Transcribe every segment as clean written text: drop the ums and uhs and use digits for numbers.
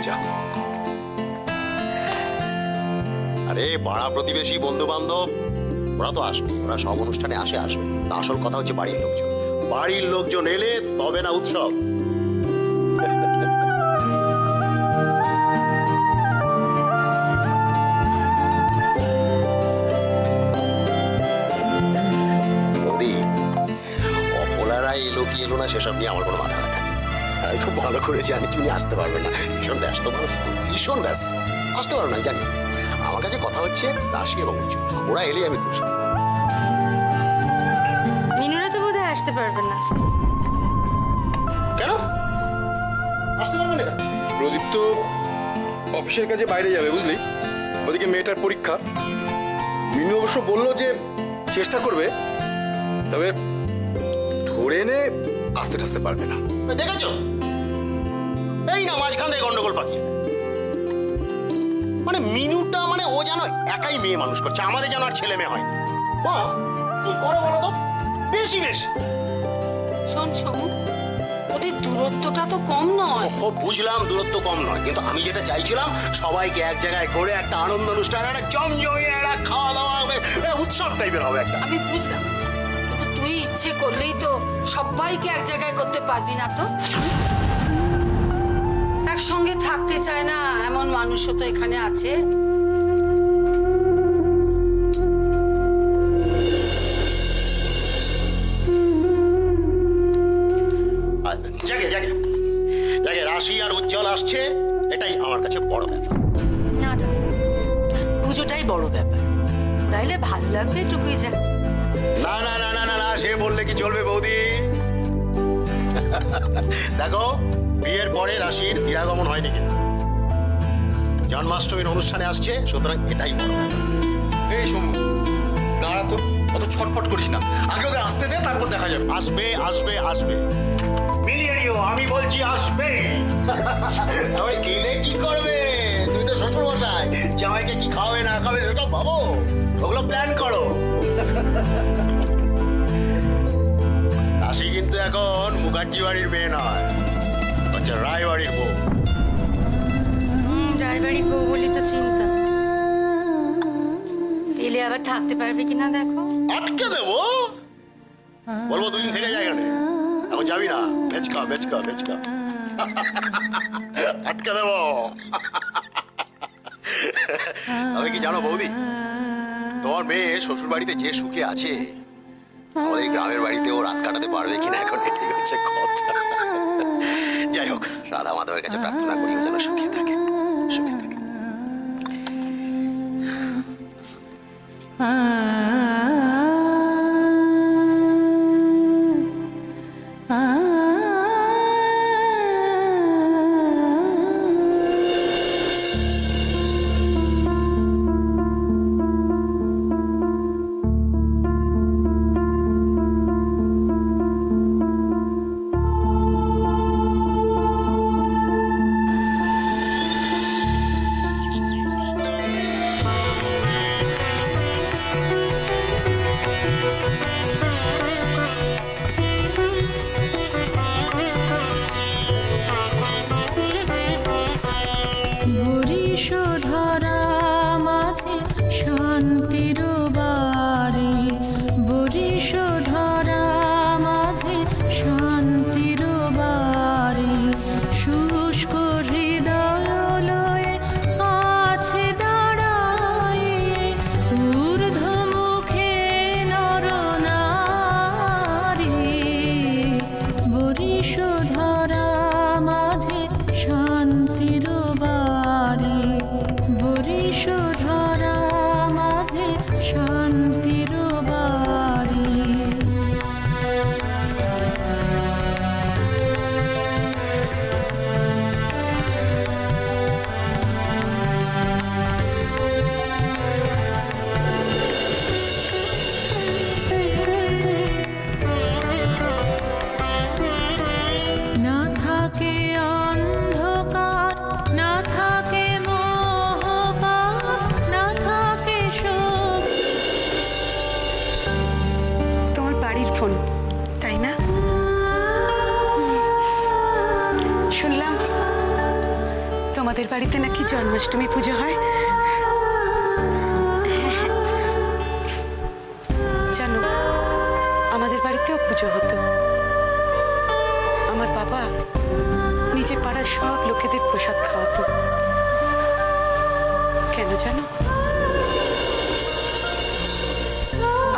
যা। আরে পাড়া প্রতিবেশী বন্ধু বান্ধব ওরা তো আসবে, ওরা সব অনুষ্ঠানে আসবে। তা আসল কথা হচ্ছে বাড়ির লোকজন এলে তবে না উৎসব। অপলারা এলো কি এলো না সেসব নিয়ে আমার কোনো মাথা ব্যথা নেই। আমি খুব ভালো করে জানি তুমি আসতে পারবে না, ভীষণ ব্যস্ত মানুষ তো, ভীষণ ব্যস্ত, আসতে পারো না জানি। আমার কাছে কথা হচ্ছে রাশি এবং উজ্জ্বল, ওরা এলেই আমি খুশি। মিনুরা তো বোধহয় আসতে পারবে না। কেন আসতে পারবে না? প্রদীপ তো অফিসের কাছে বাইরে যাবে, বুঝলি, ওদিকে মেয়েটার পরীক্ষা। মিনু অবশ্য বললো যে চেষ্টা করবে, তবে ধরে এনে আসতে পারবে না। দেখেছো, এই না মাঝখান থেকে গন্ডগোল পাকিয়ে। মানে মিনুটা মানে ও যেন একাই মেয়ে মানুষ করছে, আমাদের যেন আর ছেলে মেয়ে হয়। কি করে বলো তো, বেশি শোন ওদের দূরত্বটা তো কম নয়। ও বুঝলাম দূরত্ব কম নয়, কিন্তু আমি যেটা চাইছিলাম সবাইকে এক জায়গায় করে একটা আনন্দ অনুষ্ঠান, একটা জমজমিয়ে একটা খাওয়া দাওয়া হবে, উৎসব টাইপের হবে একটা। আমি বুঝলাম, কিন্তু তুই ইচ্ছে করলেই তো সবাইকে এক জায়গায় করতে পারবি না তো। একসঙ্গে থাকতে চায় না এমন মানুষও তো এখানে আছে। জাগে রাশি আর উজ্জ্বল আসছে, এটাই আমার কাছে বড় ব্যাপার। না পুজোটাই বড় ব্যাপার, তাইলে ভালো লাগবে টুকুই যা। না না না না না না, সে বললে কি চলবে বৌদি? দেখো, বিয়ের পরে রাশির বিরাগমন হয়নি, কিন্তু জন্মাষ্টমীর অনুষ্ঠানে আসছে, সুতরাং এটাই বড় ব্যাপার। এই সমু, দাঁড়া তো, অত ছটফট করিস না, আগে ওদের আসতে দে, তারপর দেখা যাবে। আসবে আসবে আসবে, মিলিয়ে নিও, আমি বলছি আসবে। সবাই গেলে কি করবে? তুমি তো শ্বশুর মশাই, জামাইকে কি খাবে না খাবে সেটা ভাবো, ওগুলো প্ল্যান করো। রাশি কিন্তু এখন মুখার্জি বাড়ির মেয়ে নয়, হচ্ছে রায় বাড়ির বউ। রায়বাড়ির বউ বলি তো চিন্তা, দিলে আবার থাকতে পারবে কিনা দেখো। আটকে দেবো, বলবো 2 দিন থেকে জায়গা নেই, এখন যাবি না, ভেচকা আটকে দেবো। তবে কি জানো বৌদি, তোমার মেয়ে শ্বশুর বাড়িতে যে সুখে আছে, আমাদের গ্রামের বাড়িতেও রাত কাটাতে পারবে কিনা এখন এটাই হচ্ছে কথা। যাই হোক, রাধা মাধবের কাছে প্রার্থনা করি ও যেন সুখে থাকে। তোদের বাড়িতে নাকি জন্মাষ্টমী পুজো হয়? জানো, আমাদের বাড়িতেও পুজো হতো। আমার বাবা নিজে পাড়ার সব লোকেদের প্রসাদ খাওয়াতো। কেন জানো?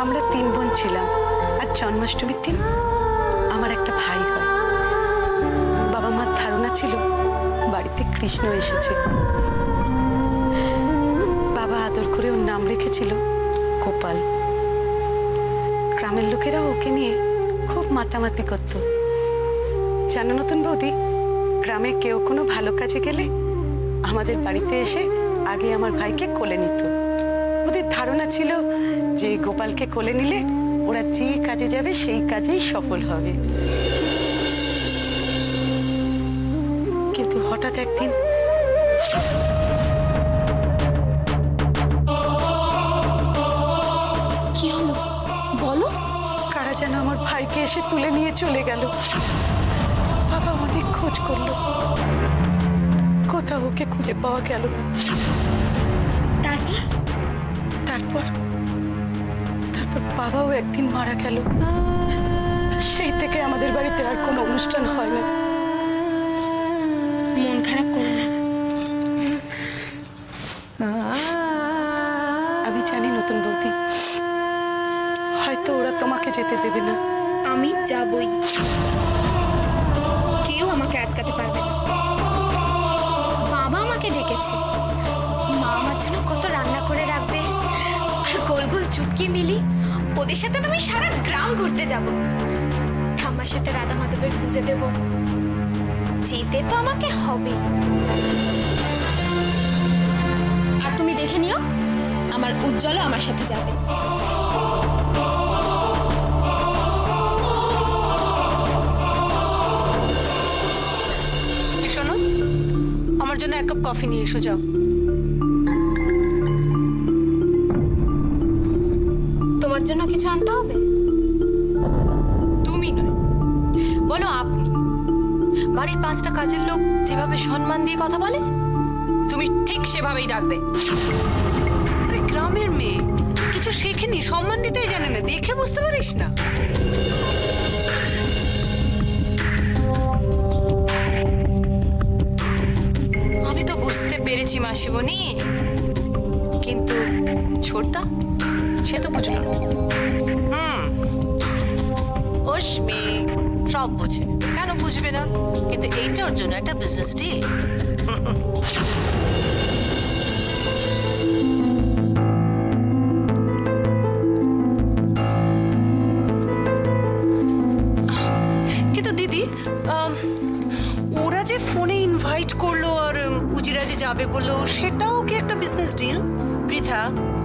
আমরা 3 বোন ছিলাম, আর জন্মাষ্টমীর দিন আমার একটা ভাই হয়। বাবা মার ধারণা ছিল বাড়িতে কৃষ্ণ এসেছে। বাবা আদর করে ওর নাম রেখেছিল গোপাল। গ্রামের লোকেরা ওকে নিয়ে খুব মাতামাতি করত। জানো নতুন বৌদি, গ্রামে কেউ কোনো ভালো কাজে গেলে আমাদের বাড়িতে এসে আগে আমার ভাইকে কোলে নিত। ওদের ধারণা ছিল যে গোপালকে কোলে নিলে ওরা যে কাজে যাবে সেই কাজেই সফল হবে। কিন্তু হঠাৎ একদিন কি হলো বলো? কারা যেন আমার ভাইকে এসে তুলে নিয়ে চলে গেল। বাবা অনেক খোঁজ করলো, কোথাও ওকে খুঁজে পাওয়া গেল না। তারপর? তারপর তারপর বাবাও একদিন মারা গেল। সেই থেকে আমাদের বাড়িতে আর কোনো অনুষ্ঠান হয় না। মন খারাপ করো না। আমি জানি নতুন বৌদি, হয়তো ওরা তোমাকে যেতে দেবে না। আমি যাবই, কেউ আমাকে আটকাতে পারবে না। বাবা আমাকে ডেকেছে, মা আমার জন্য কত রান্না করে রাখবে, আর গোল গোল চুটকি মিলি ওদের সাথে তো আমি সারা গ্রাম ঘুরতে যাব। ঠাম্মার সাথে রাধা মাধবের পুজো দেব। যেতে তো আমাকে হবে। আর তুমি দেখে নিও, আমার উজ্জ্বল আমার সাথে যাবে। শোনো, আমার জন্য 1 কাপ কফি নিয়ে এসো যাও। তোমার জন্য কিছু আনতে হবে? তুমি নয়, বলো আপনি। বাড়ির 5টা কাজের লোক যেভাবে সম্মান দিয়ে কথা বলে, তুমি ঠিক সেভাবেই ডাকবে। আরে গ্রামের মেয়ে, কিছু শেখেনি, সম্মান দিতেই জানে না, দেখে বুঝতে পারিস না? আমি তো বুঝতে পেরেছি মাসিমণি, কিন্তু ছোটদা সে তো বুঝলো না। অশ্মি সব বুঝে, কেন বুঝবে না? কিন্তু এইটা ওর জন্য একটা বিজনেস ডিল। কিন্তু দিদি, ওরা যে ফোনে ইনভাইট করলো আর উজিরা যে যাবে বললো, সেটাও কি একটা বিজনেস ডিল? পৃথা,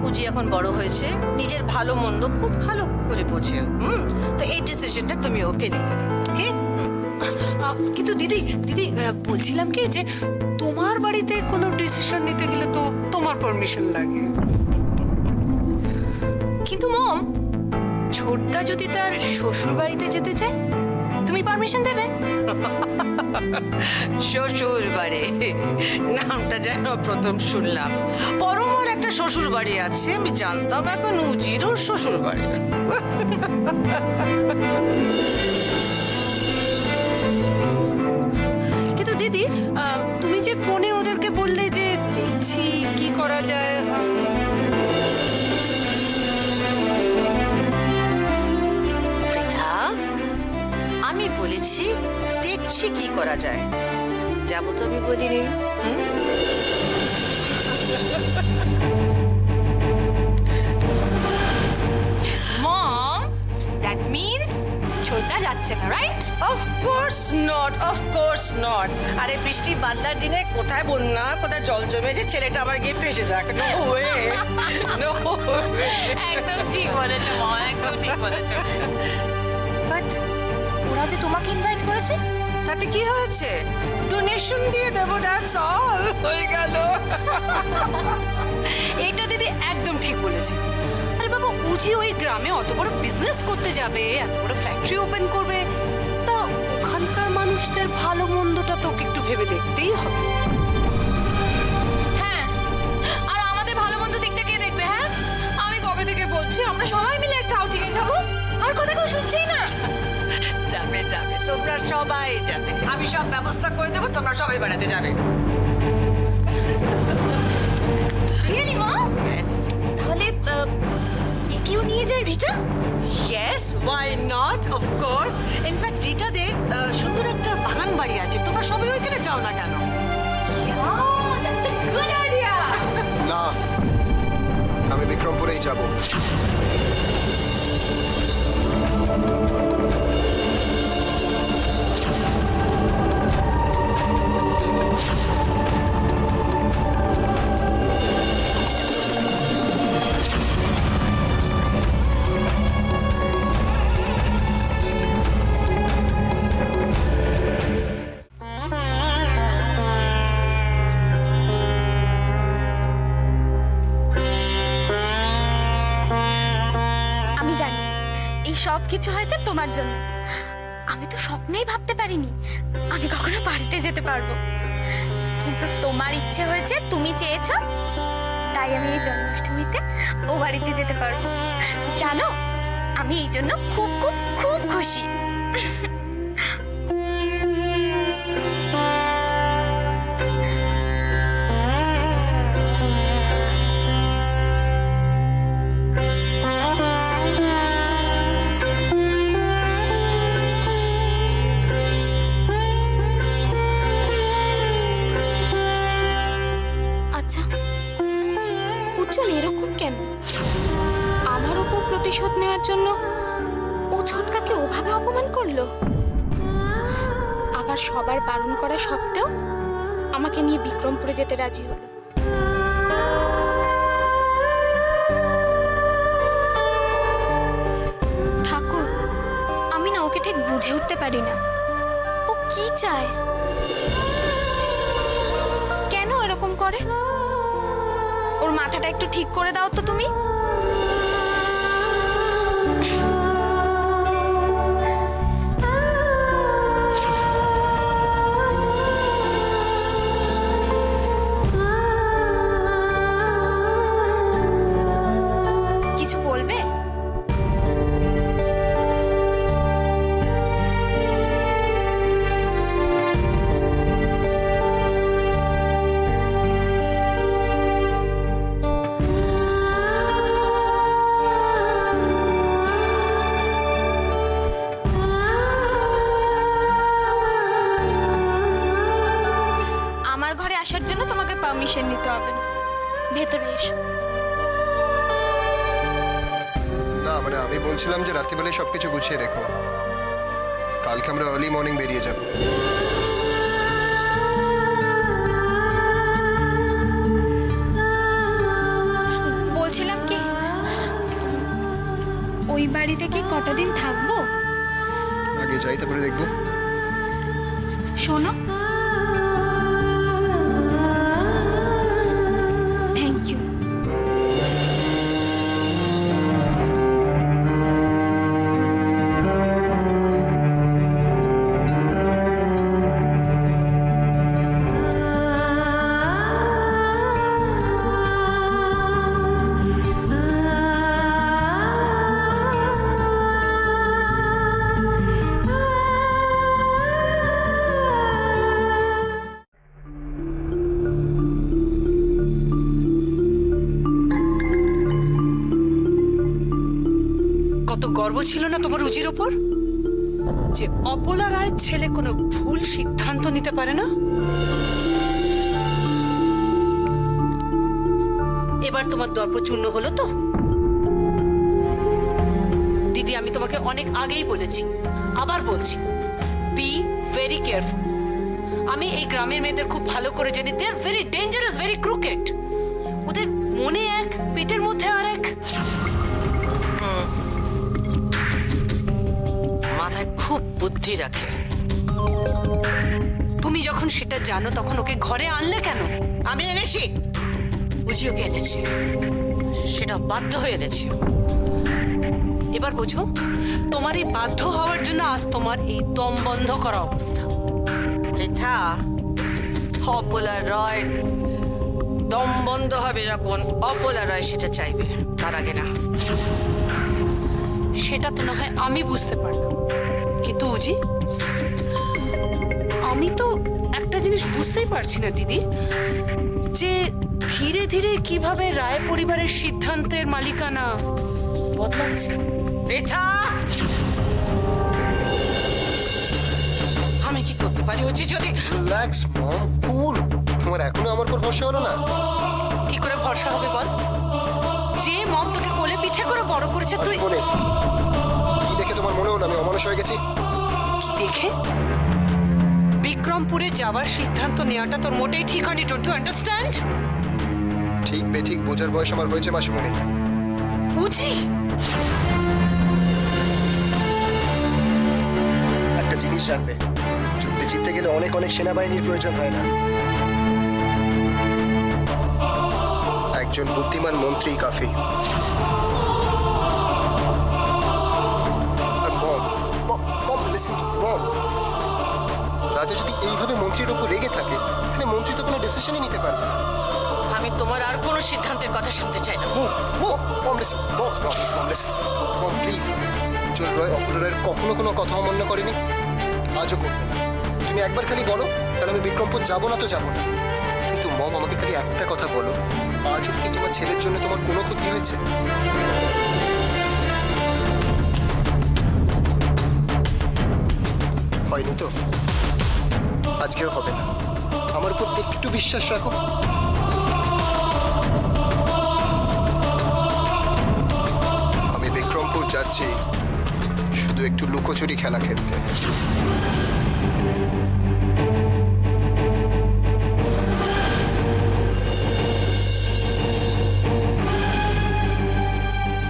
উজি এখন বড় হয়েছে, নিজের ভালো মন্দ খুব ভালো করে বোঝে। তো এই ডিসিশনটা তুমি ওকে নিতে দাও, ওকে? কিন্তু দিদি দিদি বলছিলাম কি যে তোমার বাড়িতে কোনো ডিসিশন নিতে গেলে তো তোমার পারমিশন লাগে। কিন্তু মম, ছোটদা যদি তার শ্বশুর বাড়িতে যেতে চায়, তুমি পারমিশন দেবে? শ্বশুর বাড়ি নামটা যেন প্রথম শুনলাম। পরমর একটা শ্বশুর বাড়ি আছে, আমি জানতাম এখন উজির ওর শ্বশুর বাড়ি। কিন্তু দিদি, তুমি যে ফোনে ওদেরকে বললে যে দেখছি কি করা যায়, পৃথা, আমি বলেছি দেখছি কি করা যায়, যাবো তো আমি বলিনি। মম, দ্যাট মিন্স ছোটদা যাচ্ছে না, right? Of course not, of course not. আরে বৃষ্টি বাদলার দিনে কোথায় বন্যা, কোথায় জল জমে, যে ছেলেটা আমার গিয়ে ভেসে যাক। No way, no way. একদম ঠিক বলেছো মম, একদম ঠিক বলেছো। বাট ওরা যে তোমাকে ইনভাইট করেছে, তাতে কি হয়েছে? ডোনেশন দিয়ে দেবো, দ্যাটস অল, হয়ে গেল। এইটা দিদি একদম ঠিক বলেছে। আরে বাবা, উজি ওই গ্রামে অত বড় বিজনেস করতে যাবে, এত বড় ফ্যাক্টরি ওপেন করবে, তা ওখানকার মানুষদের ভালো মন্দটা তোকে একটু ভেবে দেখতেই হবে। বলছি আমরা সবাই মিলে একটা আউটিং এ যাবো, আর কথা কেউ শুনছেই না। যাবে যাবে, তোমরা সবাই যাবে, আমি সব ব্যবস্থা করে দেবো, তোমরা সবাই বেড়াতে যাবে। রিয়েলি মা? Yes. তাহলে একেও নিয়ে যায় Rita? Yes, why not? Of course. In fact, রিটাদের সুন্দর একটা বাগান বাড়ি আছে, তোমরা সবাই ওইখানে যাও না কেন? Yeah, that's a good idea. না, আমি বিক্রমপুরেই যাব। আমি জানি এই সব কিছু হয়েছে তোমার জন্য। আমি তো স্বপ্নেই ভাবতে পারিনি আমি কখনো বাড়িতে যেতে পারবো, কিন্তু তোমার ইচ্ছে হয়েছে, তুমি চেয়েছো, তাই আমি এই জন্মাষ্টমীতে ও বাড়িতে যেতে পারবো। জানো, আমি এই জন্য খুব খুব খুব খুশি। আচ্ছা, উজ্জ্বল এরকম কেন? আমার উপর প্রতিশোধ নেওয়ার জন্য ও ছোটকাকে ওভাবে অপমান করলো, আবার সবার বারণ করা সত্ত্বেও আমাকে নিয়ে বিক্রমপুরে যেতে রাজি হলো। ঠাকুর, আমি না ওকে ঠিক বুঝে উঠতে পারি না, ও কি চায়, কেন এরকম করে? ওর মাথাটা একটু ঠিক করে দাও তো তুমি। কিছু বলবে? আমার ঘরে আসার জন্য তোমাকে পারমিশন নিতে হবে না, ভেতরে এসো। না মানে আমি বলছিলাম যে রাত্রিবেলায় সবকিছু গুছিয়ে রেখো, কালকে আমরা আর্লি মর্নিং বেরিয়ে যাব। বলছিলাম কি, ওই বাড়িতে কি কটা দিন থাকবো? আগে যাই, তারপরে দেখবো। শোনো, থ্যাংক ইউ। কত গর্ব ছিল না তোমার রুচির ওপর, যে অপলা রায়ের ছেলে কোনো ভুল সিদ্ধান্ত নিতে পারে না। এবার তোমার দর্প চূর্ণ হলো তো? দিদি, আমি তোমাকে অনেক আগেই বলেছি, আবার বলছি, বি ভেরি কেয়ারফুল। আমি এই গ্রামের মেয়েদের খুব ভালো করে জানি, দে are very dangerous, very crooked. ওদের মনে এক, পেটের মধ্যে আর এক। মাথায় খুব বুদ্ধি রাখে। তুমি যখন সেটা জানো তখন ওকে ঘরে আনলে কেন? আমি এনেছি, বুঝিওকে এনেছি, সেটা বাধ্য হয়ে এনেছি। এবার বোঝো, তোমার এই বাধ্য হওয়ার জন্য আজ তোমার এই দম বন্ধ করা অবস্থা। পৃথা, অপলা রয় দম বন্ধ হবে যখন অপলা রায় সেটা চাইবে, তার আগে না। সেটা তো না হয় আমি বুঝতে পারলাম, কিন্তু উজি আমি তো একটা জিনিস বুঝতেই পারছি না দিদি, যে ধীরে ধীরে কিভাবে রায় পরিবারের সিদ্ধান্তের মালিকানা বদলাচ্ছে। রেখা, আমি কি করতে পারি উজি? যদি রিল্যাক্স মম, কুল। তোমার এখনো আমার উপর ভরসা হলো না? কি করে ভরসা হবে বল? যে মম তোকে কোলে পিঠে করে বড় করেছে, তুই মনে কি দেখে তোমার মনে হলো আমি অমানুষ হয়ে গেছি? কি দেখে? বিক্রমপুরে যাওয়ার সিদ্ধান্ত নেওয়াটা তোর মোটেই ঠিক হয়নি, ডোন্ট ইউ আন্ডারস্ট্যান্ড? ঠিক বেঠিক বোঝার বয়স আমার হয়েছে মাসিমণি। উজি একটা জিনিস জানবে, যুদ্ধে জিততে গেলে অনেক অনেক সেনাবাহিনীর প্রয়োজন হয় না, একজন বুদ্ধিমান মন্ত্রী কাফি। আর মম, রাজা যদি এইভাবে মন্ত্রীর ওপর রেগে থাকে তাহলে মন্ত্রী তো কোনো ডিসিশনই নিতে পারবে না। আমি তোমার আর কোনো সিদ্ধান্তের কথা শুনতে চাই না। প্লিজ, উজ্জ্বল রয় অপরা রায়ের কখনো কোনো কথা অমান্য করেনি, আজও করবে না। তুমি একবার খালি বলো, তাহলে আমি বিক্রমপুর যাবো না তো যাবো না। কিন্তু মম, আমাকে খালি একটা কথা বলো, আজ অব্দি তোমার ছেলের জন্য তোমার কোনো ক্ষতি হয়েছে? হয়নি তো, আজকেও হবে না। আমার উপর একটু বিশ্বাস রাখো। আমি বিক্রমপুর যাচ্ছি শুধু একটু লুকোচুরি খেলা খেলতে।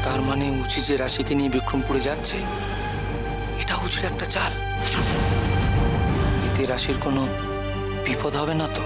তার মানে উচি যে রাশিকে নিয়ে বিক্রমপুরে যাচ্ছে, এটা উচির একটা চাল। এতে রাশির কোনো বিপদ হবে না তো?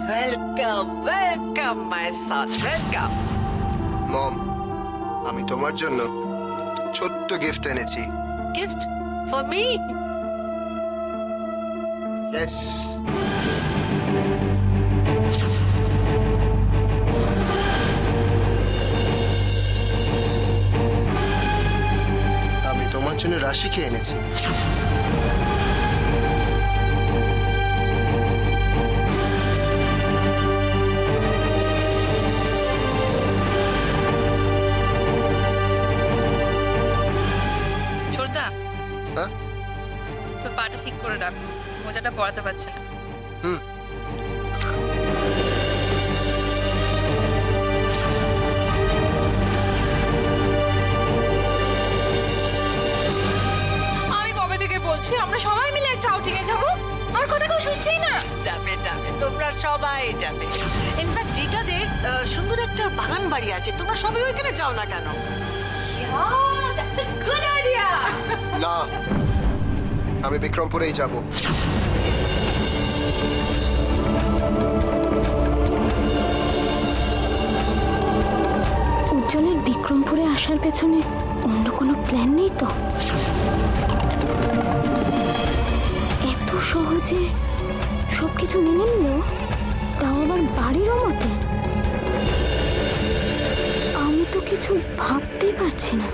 Welcome welcome my son, welcome. Mom, আমি তোমার জন্য ছোট্ট গিফট এনেছি। Gift for me? ইয়েস। আমি তোমার জন্য রাশিকে এনেছি। ছোটদা, হ্যাঁ? তোর পাটা ঠিক করে রাখ, মোজাটা পরাতে পারছে না। হুম। আমি কবে থেকে বলছি আমরা সবাই মিলে একটা আউটিং এ যাবো, আমার কথা কেউ শুনছেই না। যাবে যাবে, তোমরা সবাই যাবে। ইনফ্যাক্ট রিটাদের সুন্দর একটা বাগান বাড়ি আছে, তোমরা সবাই ওইখানে যাও না কেন? That's a good idea. না, আমি বিক্রমপুরেই যাব। উজ্জ্বলের বিক্রমপুরে আসার পেছনে অন্য কোনো প্ল্যান নেই তো? এত সহজে সবকিছু মেনে নিল, তাও আবার বাড়ির মতে? আমি তো কিছু ভাবতেই পারছি না।